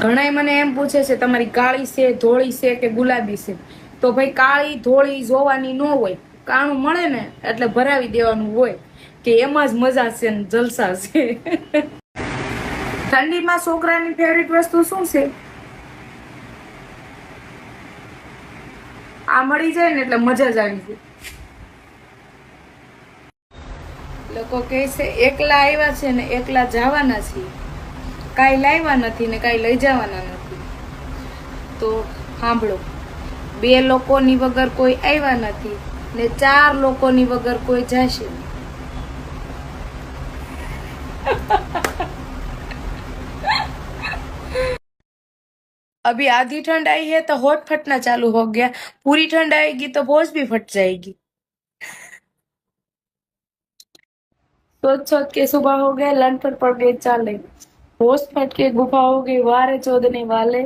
ઘણાય મને એમ પૂછે છે તમારી કાળી છે, ધોળી છે કે ગુલાબી છે? તો ભાઈ કાળી ધોળી જોવાની ન હોય, કાણું મળે ને એટલે ભરાવી દેવાનું હોય કે એમાં જ મજા છે ને જલસા છે. ઠંડીમાં છોકરાની ફેવરિટ વસ્તુ શું છે? આ મળી જાય ને એટલે મજા જ આવી જાય. લોકો કહે છે એકલા આવ્યા છે ને એકલા જવાના છીએ, કાંઈ લાવ્યા નથી ને કાંઈ લઈ જવાના નથી. તો સાંભળો, 2 લોકોની વગર કોઈ આવ્યા નથી ને 4 લોકોની વગર કોઈ જશે નહીં. अभी आधी ठंड आई है तो होठ फटना चालू हो गया, पूरी ठंड आएगी तो भोज भी फट जाएगी. सोच सोच के सुबह हो गया, लन पर पड़ गए चाले, होश फट के गुफा हो गई, वारे चोदने वाले.